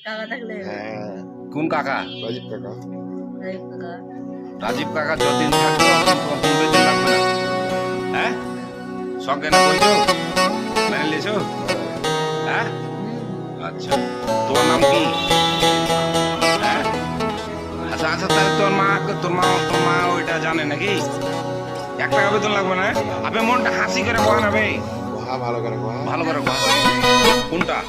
কাকা থাকলে হ্যাঁ কোন কাকা? রাজীব কাকা। রাজীব কাকা রাজীব কাকা যতদিন থাকবে তোমার কোন বেতন লাগবে না। হ্যাঁ সজ্ঞানে বলছো, মেনে লিয়েছো? হ্যাঁ আচ্ছা, তোর নাম কি? হ্যাঁ আচ্ছা আচ্ছা, তাহলে তোর মা ওইটা জানে নাকি? 1 টাকা বেতন লাগবে না? আপনি মনটা হাসি করে বহান হবে, মহা ভালো করে মহা। ভালো করে বহান। কোনটা?